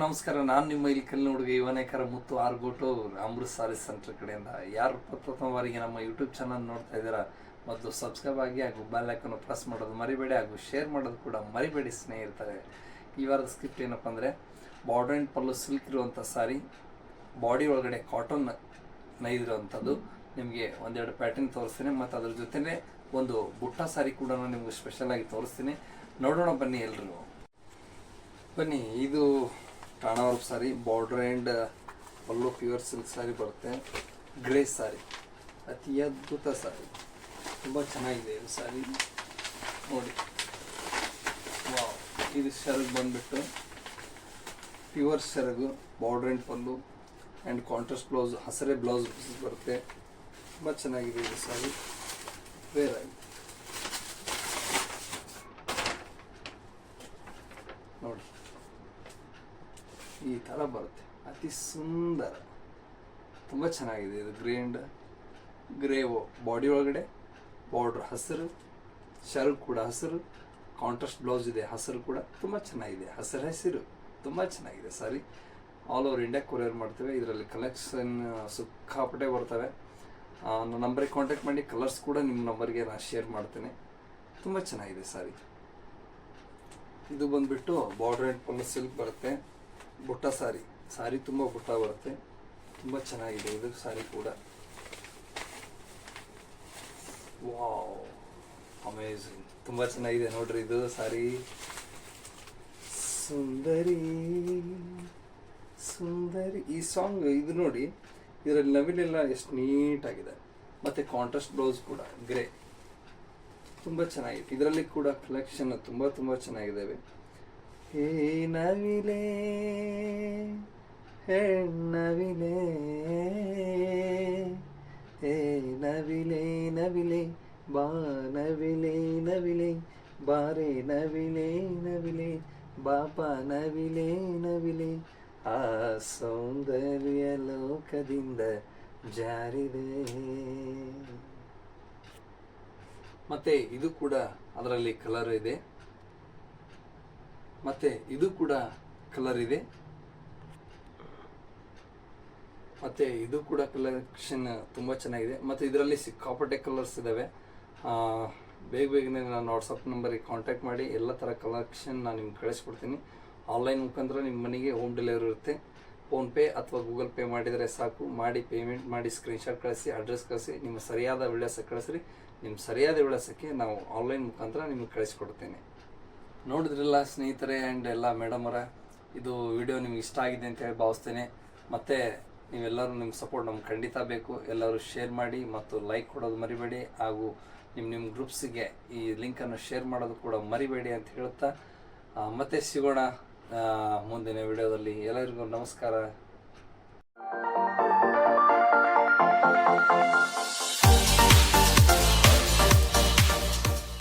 ನಮಸ್ಕಾರ. ನಾನು ನಿಮ್ಮ ಇಲ್ಲಿ ಕಲ್ಲಿನ ಹುಡುಗ ಇವನೇಕರ ಮುತ್ತು ಆರ್ಗೋಟು ಅಮೃತ್ ಸಾರಿ ಸೆಂಟರ್ ಕಡೆಯಿಂದ. ಯಾರು ಪ್ರಥಮ ಬಾರಿಗೆ ನಮ್ಮ ಯೂಟ್ಯೂಬ್ ಚಾನಲ್ ನೋಡ್ತಾ ಇದ್ದೀರಾ, ಮೊದಲು ಸಬ್ಸ್ಕ್ರೈಬ್ ಆಗಿ ಹಾಗೂ ಬೆಲ್ ಐಕಾನ್ ಪ್ರೆಸ್ ಮಾಡೋದು ಮರಿಬೇಡಿ, ಹಾಗೂ ಶೇರ್ ಮಾಡೋದು ಕೂಡ ಮರಿಬೇಡಿ ಸ್ನೇಹಿತರೆ. ಈ ವಾರದ ಸ್ಕ್ರಿಪ್ಟ್ ಏನಪ್ಪ ಅಂದರೆ, ಬಾರ್ಡರ್ ಆ್ಯಂಡ್ ಪಲ್ಲು ಸಿಲ್ಕ್ ಇರುವಂಥ ಸಾರಿ, ಬಾಡಿ ಒಳಗಡೆ ಕಾಟನ್ ನೈದಿರುವಂಥದ್ದು. ನಿಮಗೆ ಒಂದೆರಡು ಪ್ಯಾಟರ್ನ್ ತೋರಿಸ್ತೀನಿ, ಮತ್ತು ಅದ್ರ ಜೊತೆನೇ ಒಂದು ಬುಟ್ಟ ಸಾರಿ ಕೂಡ ನಿಮ್ಗೆ ಸ್ಪೆಷಲಾಗಿ ತೋರಿಸ್ತೀನಿ. ನೋಡೋಣ ಬನ್ನಿ ಎಲ್ಲರೂ. ಬನ್ನಿ, ಇದು ಟಾಣಾ work sari, border and pallu pure silk sari ಬರುತ್ತೆ. ಗ್ರೇ ಸಾರಿ, ಅತಿ ಅದ್ಭುತ ಸಾರಿ, ತುಂಬ ಚೆನ್ನಾಗಿದೆ ಇದು ಸಾರಿ ನೋಡಿ. ವಾವ್, ಇದು ಶರ್ಗ್ ಬಂದುಬಿಟ್ಟು ಪ್ಯೂರ್ ಶರ್ಗು, border and pallu and contrast blouse, ಹಸಿರೇ ಬ್ಲೌಸ್ ಬರುತ್ತೆ. ತುಂಬ ಚೆನ್ನಾಗಿದೆ ಇದು ಸಾರಿ, ವೇರ್ ಆಗಿ ನೋಡಿ. ಈ ಥರ ಬರುತ್ತೆ, ಅತಿ ಸುಂದರ, ತುಂಬ ಚೆನ್ನಾಗಿದೆ ಇದು. ಗ್ರೇ ಬಾಡಿ ಒಳಗಡೆ ಬಾರ್ಡ್ರ್ ಹಸಿರು, ಶರ್ಟ್ ಕೂಡ ಹಸಿರು, ಕಾಂಟ್ರಾಸ್ಟ್ ಬ್ಲೌಸ್ ಇದೆ ಹಸಿರು ಕೂಡ, ತುಂಬ ಚೆನ್ನಾಗಿದೆ. ಹಸಿರು ತುಂಬ ಚೆನ್ನಾಗಿದೆ ಸಾರಿ. ಆಲ್ ಓವರ್ ಇಂಡಿಯಾ ಕೊರಿಯರ್ ಮಾಡ್ತೇವೆ. ಇದರಲ್ಲಿ ಕಲೆಕ್ಷನ್ ಸಿಕ್ಕಾಪಟ್ಟೆ ಬರ್ತವೆ. ನನ್ನ ನಂಬರಿಗೆ ಕಾಂಟ್ಯಾಕ್ಟ್ ಮಾಡಿ, ಕಲರ್ಸ್ ಕೂಡ ನಿಮ್ಮ ನಂಬರ್ಗೆ ನಾನು ಶೇರ್ ಮಾಡ್ತೇನೆ. ತುಂಬ ಚೆನ್ನಾಗಿದೆ ಸಾರಿ. ಇದು ಬಂದುಬಿಟ್ಟು ಬಾರ್ಡರ್ ಆ್ಯಂಡ್ ಪಲ್ಲು ಸಿಲ್ಕ್ ಬರುತ್ತೆ, ಬುಟ್ಟ ಸಾರಿ ತುಂಬ ಬುಟ್ಟ ಬರುತ್ತೆ, ತುಂಬ ಚೆನ್ನಾಗಿದೆ ಇದು ಸಾರಿ ಕೂಡ. ವಾವ್, ಅಮೇಝಿಂಗ್, ತುಂಬ ಚೆನ್ನಾಗಿದೆ ನೋಡ್ರಿ ಇದು ಸಾರಿ. ಸುಂದರಿ ಸುಂದರಿ ಈ ಸಾಂಗ್ ಇದು ನೋಡಿ. ಇದರಲ್ಲಿ ನವಿಲೆಲ್ಲ ಎಷ್ಟು ನೀಟಾಗಿದೆ, ಮತ್ತು ಕಾಂಟ್ರಾಸ್ಟ್ ಬ್ಲೌಸ್ ಕೂಡ ಗ್ರೇ, ತುಂಬ ಚೆನ್ನಾಗಿದೆ. ಇದರಲ್ಲಿ ಕೂಡ ಕಲೆಕ್ಷನ್ ತುಂಬ ಚೆನ್ನಾಗಿದ್ದಾವೆ. ಹೇ ನವಿಲೆ ಹೆಣ್ಣವಿಲೆ, ಹೇ ನವಿಲೆ ನವಿಲೆ ಬಾ ನವಿಲೆ ನವಿಲೆ, ಬಾರೆ ನವಿಲೆ ನವಿಲೆ ಬಾಪ ನವಿಲೆ ನವಿಲೆ, ಆ ಸೌಂದರ್ಯ ಲೋಕದಿಂದ ಜಾರಿದೆ. ಮತ್ತೆ ಇದು ಕೂಡ ಅದರಲ್ಲಿ ಕಲರ್ ಇದೆ, ಮತ್ತೆ ಇದು ಕೂಡ ಕಲರ್ ಇದೆ, ಮತ್ತೆ ಇದು ಕೂಡ ಕಲೆಕ್ಷನ್ ತುಂಬ ಚೆನ್ನಾಗಿದೆ. ಮತ್ತು ಇದರಲ್ಲಿ ಸಿಕ್ಕಾಪಟ್ಟೆ ಕಲರ್ಸ್ ಇದ್ದಾವೆ. ಬೇಗನೆ ನಾನು ವಾಟ್ಸಪ್ ನಂಬರಿಗೆ ಕಾಂಟ್ಯಾಕ್ಟ್ ಮಾಡಿ, ಎಲ್ಲ ಥರ ಕಲೆಕ್ಷನ್ ನಾನು ನಿಮ್ಗೆ ಕಳಿಸ್ಕೊಡ್ತೀನಿ. ಆನ್ಲೈನ್ ಮುಖಾಂತರ ನಿಮ್ಮ ಮನೆಗೆ ಹೋಮ್ ಡೆಲಿವರಿ ಇರುತ್ತೆ. ಫೋನ್ಪೇ ಅಥವಾ ಗೂಗಲ್ ಪೇ ಮಾಡಿದರೆ ಸಾಕು. ಮಾಡಿ ಪೇಮೆಂಟ್ ಮಾಡಿ, ಸ್ಕ್ರೀನ್ಶಾಟ್ ಕಳಿಸಿ, ಅಡ್ರೆಸ್ ಕಳಿಸಿ, ನಿಮ್ಮ ಸರಿಯಾದ ವಿಳಾಸ ಕಳಿಸ್ರಿ. ನಿಮ್ಮ ಸರಿಯಾದ ವಿಳಾಸಕ್ಕೆ ನಾವು ಆನ್ಲೈನ್ ಮುಖಾಂತರ ನಿಮ್ಗೆ ಕಳಿಸ್ಕೊಡ್ತೇನೆ. ನೋಡಿದ್ರಲ್ಲ ಸ್ನೇಹಿತರೆ ಆ್ಯಂಡ್ ಎಲ್ಲ ಮೇಡಮರ, ಇದು ವಿಡಿಯೋ ನಿಮ್ಗೆ ಇಷ್ಟ ಆಗಿದೆ ಅಂತ ಹೇಳಿ ಭಾವಿಸ್ತೇನೆ. ಮತ್ತು ನೀವೆಲ್ಲರೂ ನಿಮ್ಮ ಸಪೋರ್ಟ್ ನಮ್ಗೆ ಖಂಡಿತ ಬೇಕು. ಎಲ್ಲರೂ ಶೇರ್ ಮಾಡಿ ಮತ್ತು ಲೈಕ್ ಕೊಡೋದು ಮರಿಬೇಡಿ, ಹಾಗೂ ನಿಮ್ಮ ಗ್ರೂಪ್ಸಿಗೆ ಈ ಲಿಂಕನ್ನು ಶೇರ್ ಮಾಡೋದು ಕೂಡ ಮರಿಬೇಡಿ ಅಂತ ಹೇಳ್ತಾ ಮತ್ತೆ ಸಿಗೋಣ ಮುಂದಿನ ವಿಡಿಯೋದಲ್ಲಿ. ಎಲ್ಲರಿಗೂ ನಮಸ್ಕಾರ.